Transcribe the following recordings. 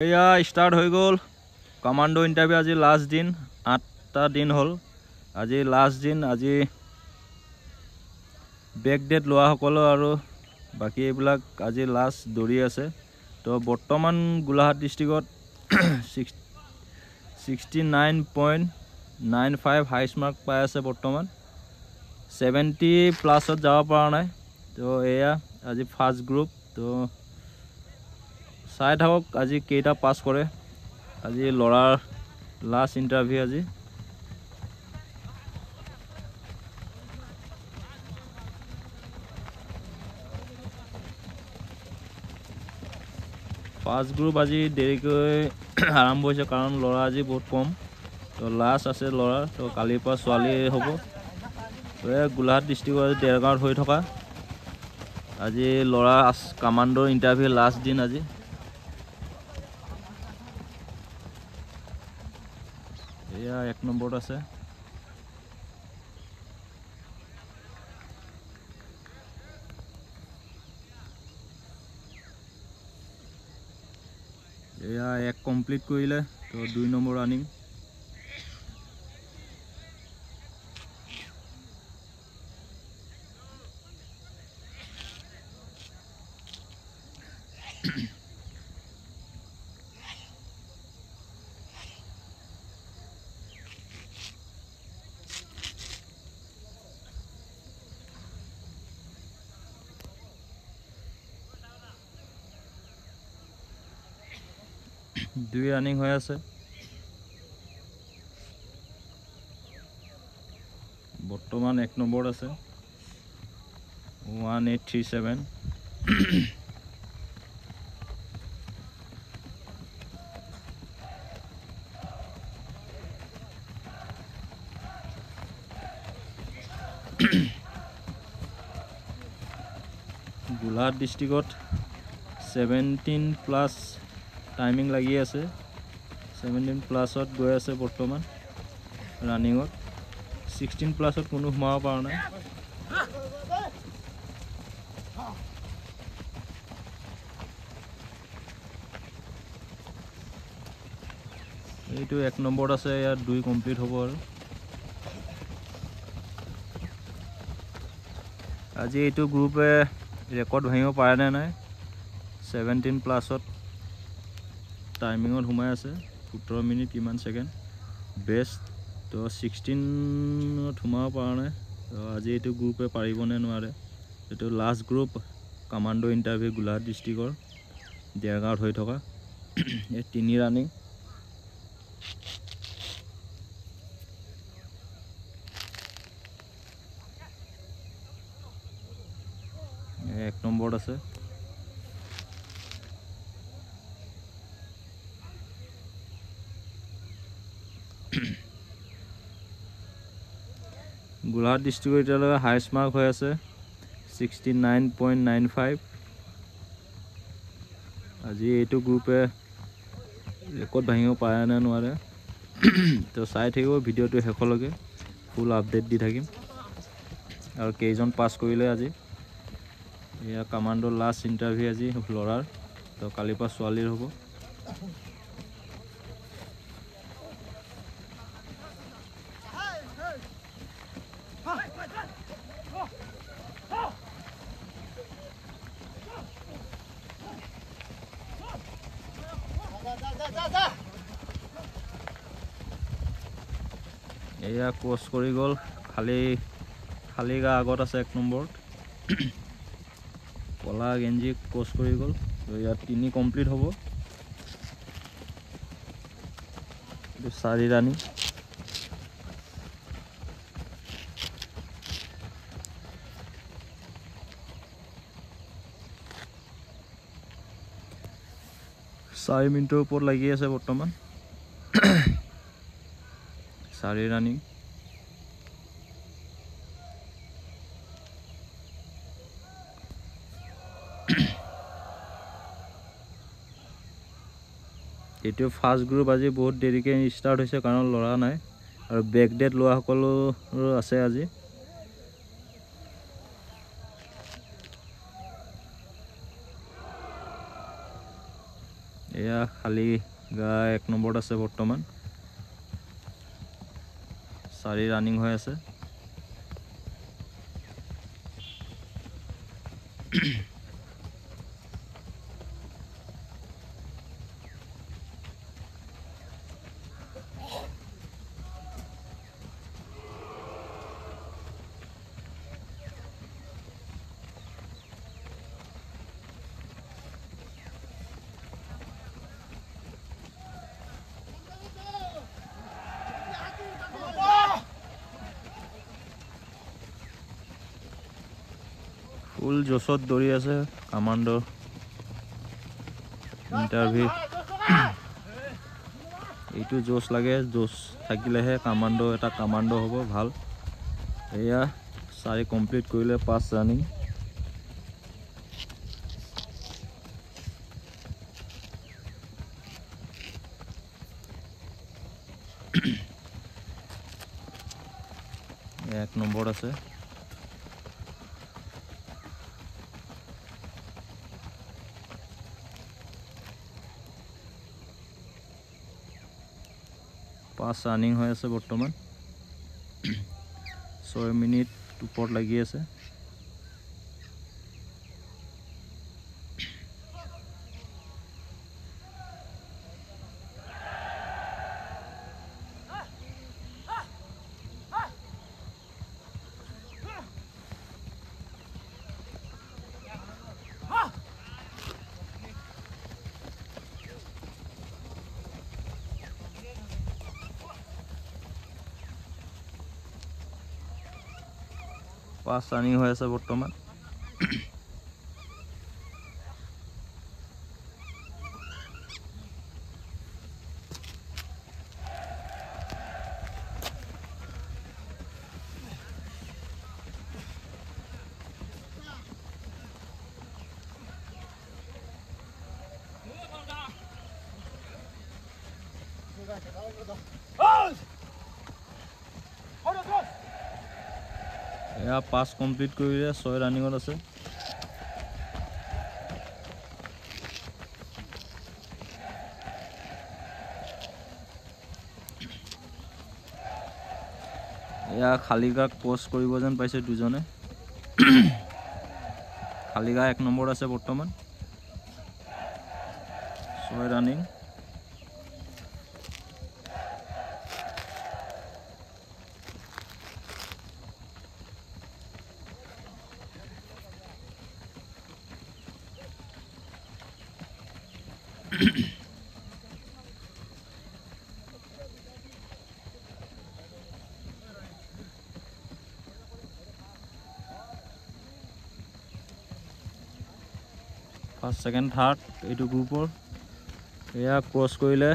এয়া স্টার্ট হৈ গ'ল কমান্ডো ইন্টারভিউ। আজি লাস্ট দিন, 8টা দিন হল। আজি লাস্ট দিন। আজি বেক ডেট লোৱা সকলো আৰু বাকি এইবিলাক আজি লাস্ট দৌৰি আছে। তো বৰ্তমান গোলাঘাট ডিস্ট্ৰিক্টত 69.95 হাইষ্ট মাৰ্ক পাই আছে। বৰ্তমান 70 প্লাছত যাব পৰা নাই। তো এয়া আজি ফাৰ্স্ট গ্ৰুপ। তো চাই থাকক আজি কেইটা পাস কৰে। আজি লৰাৰ লাস্ট ইন্টাৰভিউ। আজি ফাৰ্স্ট গ্ৰুপ আজি দেৰিকৈ আৰম্ভ হৈছে কাৰণ লৰা আজি বহুত কম। তো লাস্ট আছে লৰা। তো কালিৰ পৰা ছোৱালী হ'ব। তো গোলাঘাট ডিস্ট্ৰিক্টৰ দেৰগাঁৱত হৈ থকা আজি লৰা কমান্ডোৰ ইন্টাৰভিউ লাস্ট দিন। আজি এয়া 1 নম্বৰত আছে। এয়া 1 কমপ্লিট কৰিলে। তো 2 নম্বৰ ৰানিং। দুই ৰানিং হৈ আছে। বৰ্তমান 1 নম্বৰত আছে 1837। গোলাঘাট ডিস্ট্ৰিক্টত 17 প্লাস টাইমিং লাগি আছে। 17 প্লাছত গৈ আছে বৰ্তমান ৰানিঙত। 16 প্লাছত কোনো সোমাব পৰা নাই। এইটো 1 নম্বৰত আছে। ইয়াত 2 কমপ্লিট হ'ব আৰু আজি এইটো গ্ৰুপে ৰেকৰ্ড ভাঙিব পাৰে নে নাই। 17 প্লাছত টাইমিঙত সোমাই আছে 17 মিনিট কিমান সেকেন্ড বেষ্ট। তো 16ত সোমাব পৰা নাই। তো আজি এইটো গ্ৰুপে পাৰিব নে নোৱাৰে। এইটো last group commando interview Golaghat ডিস্ট্ৰিক্টৰ দেৰগাঁৱত হৈ থকা। এই 3 ৰানিং। এক নম্বৰত আছে। গোলাঘাট ডিস্ট্ৰিক্টৰ এতিয়ালৈকে হাইষ্ট মাৰ্ক হৈ আছে 69.95। আজি এইটো গ্ৰুপে ৰেকৰ্ড ভাঙিব পাৰে নে নোৱাৰে। তো চাই থাকিব ভিডিঅ'টো শেষলৈকে, ফুল আপডেট দি থাকিম। আৰু কেইজন পাছ কৰিলে আজি। এয়া কমান্ডোৰ লাষ্ট ইন্টাৰভিউ আজি লৰাৰ। তো কালিৰ পৰা ছোৱালীৰ হ'ব। এয়া কোচ কৰি গ'ল। খালি গা আগত আছে 1 নম্বৰত। কলা গেঞ্জি কোচ কৰি গ'ল। তো ইয়াত 3 কমপ্লিট হ'ব। 4 ৰানিং। চাৰি মিনিটৰ ওপৰত লাগি আছে বৰ্তমান। 4 ৰানিং। এইটো ফাৰ্স্ট গ্ৰুপ আজি বহুত দেৰিকৈ ষ্টাৰ্ট হৈছে কাৰণ লৰা নাই আৰু বেক ডেট লোৱা সকলো আছে আজি। এয়া এয়া খালি গা 1 নম্বৰত আছে বৰ্তমান 4 ৰানিং হৈ আছে ফুল জোশত দৌৰি আছে কমান্ডো ইন্টাৰভিউ এইটো জোশ লাগে জোশ থাকিলেহে কমান্ডো এটা কমান্ডো হ'ব ভাল এয়া 4 কমপ্লিট কৰিলে 5 ৰানিং এক নম্বৰ আছে পাঁচ ৰানিং হৈ আছে বৰ্তমান 6 মিনিট ওপৰত লাগি আছে পাঁচ ৰানিং হৈ আছে বৰ্তমান এয়া 5 কমপ্লিট কৰিলে 6 ৰানিঙত আছে এয়া খালিগাক পোষ্ট কৰিব যেন পাইছে দুজনে খালিগা 1 নম্বৰত আছে বৰ্তমান 6 ৰানিং ফাৰ্ষ্ট সেকেন্ড থাৰ্ড এইটো গ্ৰুপৰ এয়া ক্ৰছ কৰিলে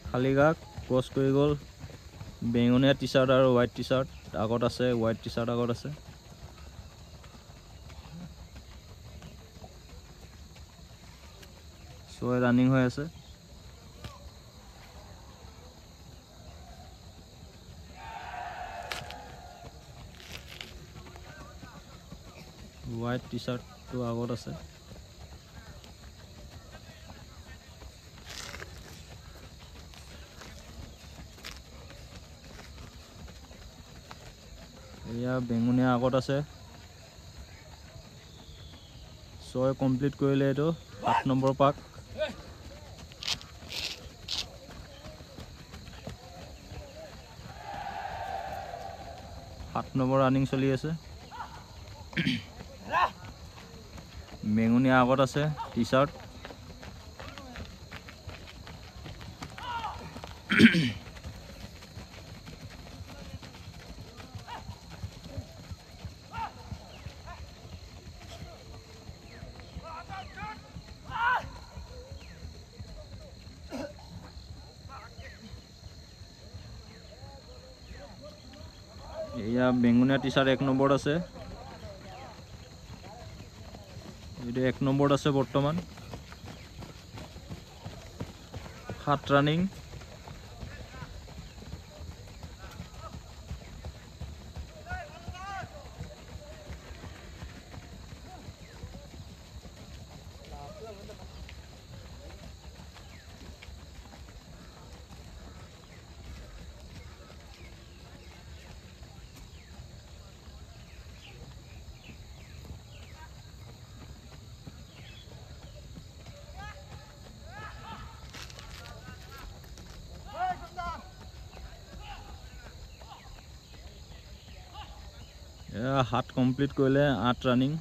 খালিগাক ক্ৰছ কৰি গ'ল বেঙুনীয়া টি-শাৰ্ট আৰু হোৱাইট টি-শাৰ্ট আগত আছে হোৱাইট টি-শাৰ্ট আগত আছে ছয় ৰানিং হৈ আছে হোৱাইট টি-শাৰ্টটো আগত আছে এয়া বেঙুনীয়া আগত আছে 6 কমপ্লিট কৰিলে এইটো 7 নম্বৰ পাক সাত নম্বৰ ৰানিং চলি আছে বেঙুনীয়া আগত আছে টি-শাৰ্ট এয়া বেঙুনীয়া টি-শাৰ্ট 1 নম্বৰত আছে এইটো 1 নম্বৰত আছে বৰ্তমান 7 ৰানিং 7 কমপ্লিট কৰিলে 8 ৰানিং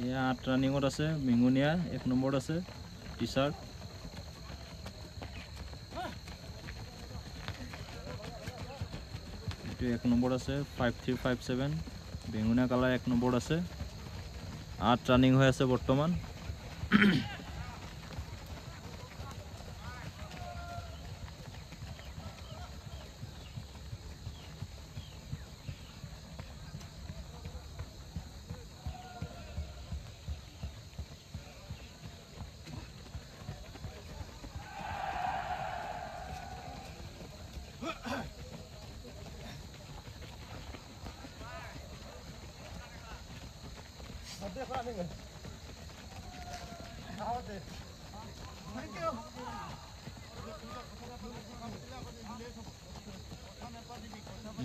এয়া 8 ৰানিঙত আছে বেঙুনীয়া 1 নম্বৰত আছে টি-চাৰ্ট এইটো 1 নম্বৰত আছে 5357 বেঙুনীয়া কালাৰ 1 নম্বৰত আছে 8 ৰানিং হৈ আছে বৰ্তমান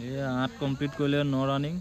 এয়া 8 কমপ্লিট কৰিলে 9 ৰানিং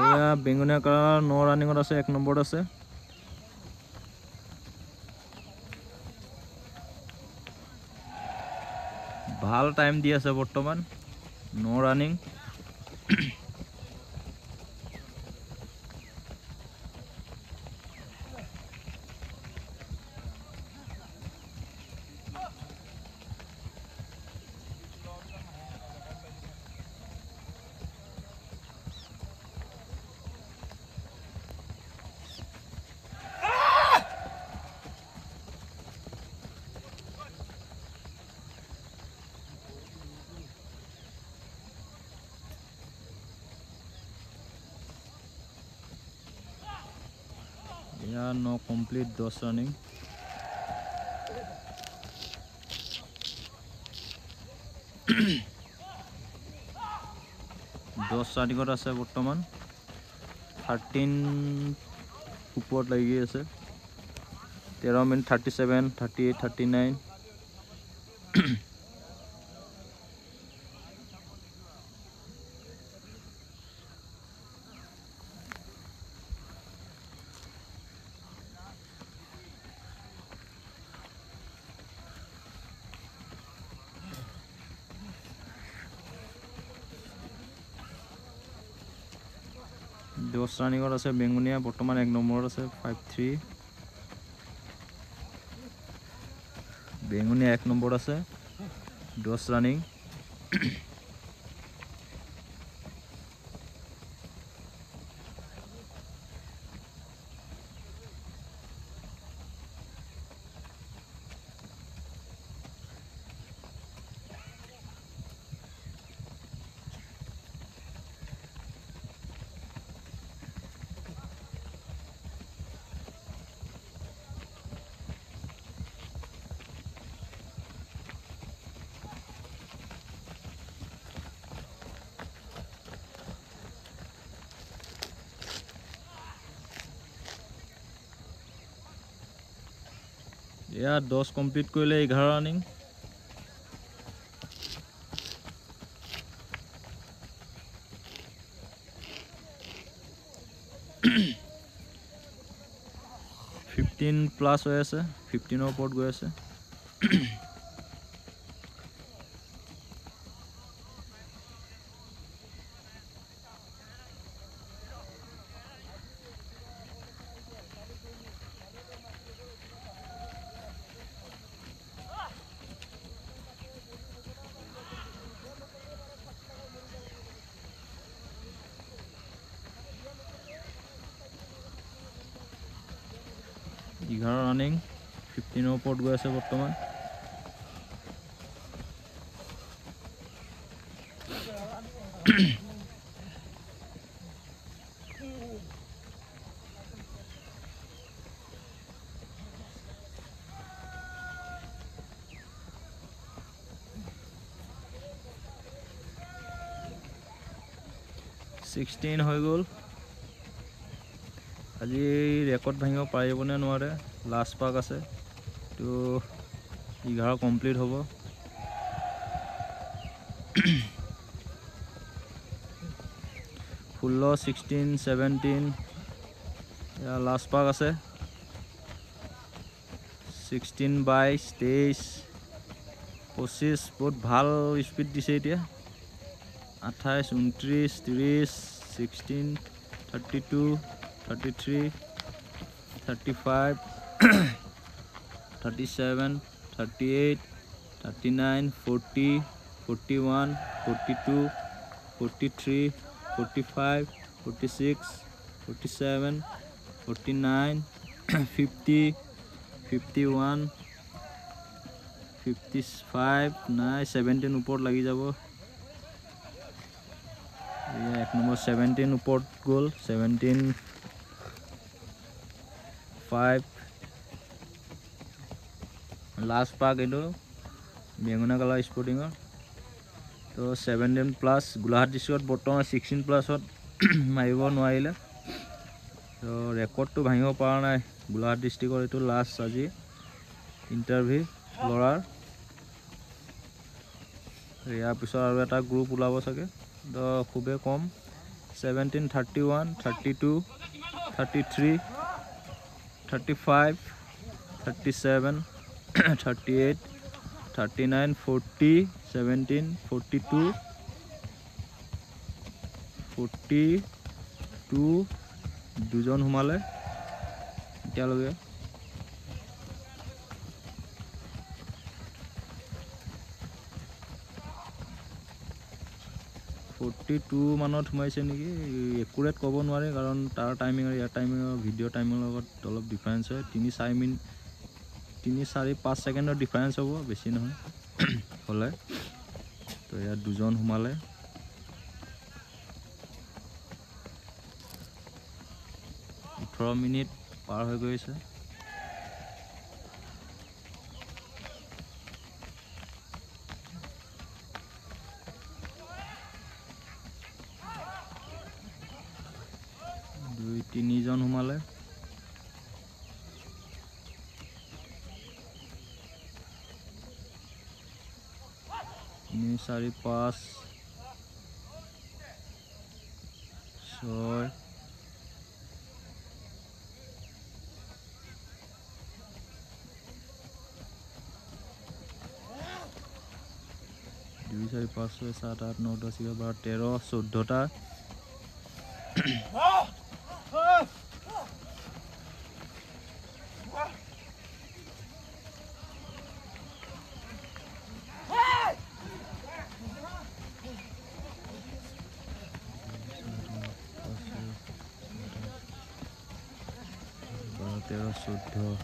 এয়া বেঙুনীয়া কালাৰ 9 ৰানিঙত আছে 1 নম্বৰত আছে ভাল টাইম দি আছে বৰ্তমান 9 ৰানিং এয়া 9 কমপ্লিট 10 ৰানিং 10 ৰানিঙত আছে বৰ্তমান 13 ওপৰত লাগি আছে 13 মিনিট 37 38 39 10 ৰানিঙত আছে বেঙুনীয়া বৰ্তমান 1 নম্বৰত আছে 53 বেঙুনীয়া 1 নম্বৰত আছে 10 ৰানিং এয়া 10 কমপ্লিট কৰিলে 11 ৰানিং প্লাছ হৈ আছে 15ৰ ওপৰত গৈ আছে 11 ৰানিং 15 ওপৰত গৈ আছে বৰ্তমান। ছিক্সটিন হৈ গ'ল। আজি ৰেকৰ্ড ভাঙিব পাৰিবনে নোৱাৰে, লাষ্ট পাক আছে তো 11 কমপ্লিট হ'ব। ষোল্ল 16 17 লাষ্ট পাক আছে। 16 22 23 25 বহুত ভাল স্পীড দিছে এতিয়া। 28 29 30 16 32 33 35 37 38 39 40 41 42 43 45 46 47 49 50 51 55 নাই 17 ওপৰত লাগি যাব। এক নম্বৰ 17 ওপৰত গ'ল। 17 5 লাষ্ট পাক এইটো বেঙুনীয়া কালাৰ স্পৰ্টিঙৰ। তো 17 প্লাছ গোলাঘাট ডিষ্ট্ৰিক্টত বৰ্তমান 16 প্লাছত মাৰিব নোৱাৰিলে। তো ৰেকৰ্ডটো ভাঙিব পৰা নাই গোলাঘাট ডিষ্ট্ৰিক্টৰ। এইটো লাষ্ট আজি ইণ্টাৰভিউ ল'ৰাৰ। ইয়াৰ পিছত আৰু এটা গ্ৰুপ ওলাব চাগে, তো খুবেই কম। 17 31 32 33 35 37 38 39 40 17 42 42 দুজন সোমালে এতিয়ালৈকে। 42 মানত সোমাইছে নেকি, একুৰেট ক'ব নোৱাৰে কাৰণ তাৰ টাইমিং আৰু ইয়াৰ টাইমিঙৰ ভিডিঅ' টাইমিঙৰ লগত অলপ ডিফাৰেঞ্চ হয়। 3-4-5 ছেকেণ্ডৰ ডিফাৰেঞ্চ হ'ব, বেছি নহয় হ'লে। তো ইয়াত দুজন সোমালে। ওঠৰ মিনিট পাৰ হৈ গৈছে। তিনিজন সোমালে। 3 4 5 6 2 4 5 6 7 8 9 10 11 12 13 14টা। তেরো 14 17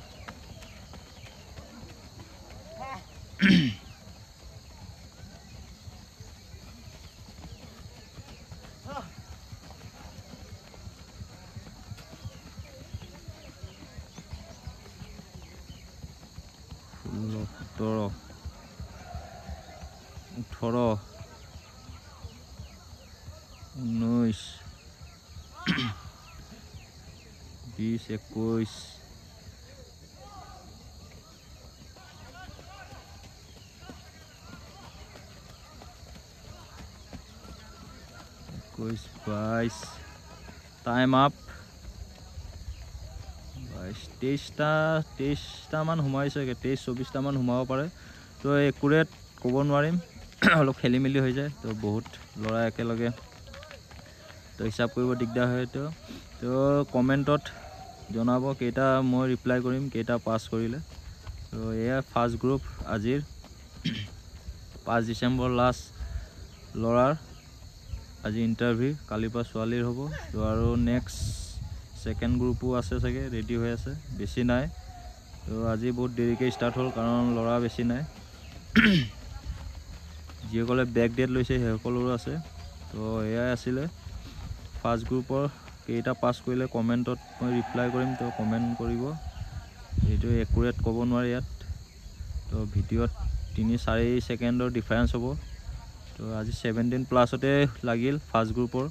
18 19 20 21 22 টাইম আপ। 23টা মান সোমাইছে, 23-24টা মান সোমাব পাৰে। তো একুৰেট ক'ব নোৱাৰিম, অলপ খেলি মেলি হৈ যায়। তো বহুত ল'ৰা একেলগে তো হিচাপ কৰিব দিগদাৰ হয়। তো কমেণ্টত জনাব কেইটা মই ৰিপ্লাই কৰিম, কেইটা পাছ কৰিলে। তো এয়া ফাৰ্ষ্ট গ্ৰুপ আজিৰ 5 ডিচেম্বৰ লাষ্ট ল'ৰাৰ আজি ইণ্টাৰভিউ। কালিৰ পৰা ছোৱালীৰ হ'ব। তো আৰু নেক্সট ছেকেণ্ড গ্ৰুপো আছে চাগে, ৰেডি হৈ আছে, বেছি নাই। তো আজি বহুত দেৰিকৈ ষ্টাৰ্ট হ'ল কাৰণ ল'ৰা বেছি নাই। যিসকলে বেক ডেট লৈছে সেইসকলৰো আছে। তো এয়াই আছিলে ফাৰ্ষ্ট গ্ৰুপৰ কেইটা পাছ কৰিলে কমেণ্টত মই ৰিপ্লাই কৰিম। তো কমেণ্ট কৰিব, এইটো একুৰেট ক'ব নোৱাৰি ইয়াত। তো ভিডিঅ'ত 3-4 ছেকেণ্ডৰ ডিফাৰেঞ্চ হ'ব। তো আজি 17 প্লাছতে লাগিল ফাৰ্ষ্ট গ্ৰুপৰ,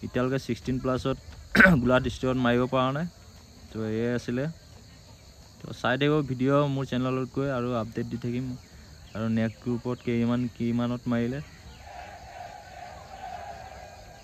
এতিয়ালৈকে 16 প্লাছত গোলাঘাট ডিষ্ট্ৰিক্টত মাৰিব পৰা নাই। তো এয়াই আছিলে। তো চাই থাকিব ভিডিঅ' মোৰ চেনেলত গৈ আৰু আপডেট দি থাকিম আৰু নেক্সট গ্ৰুপত কিমানত মাৰিলে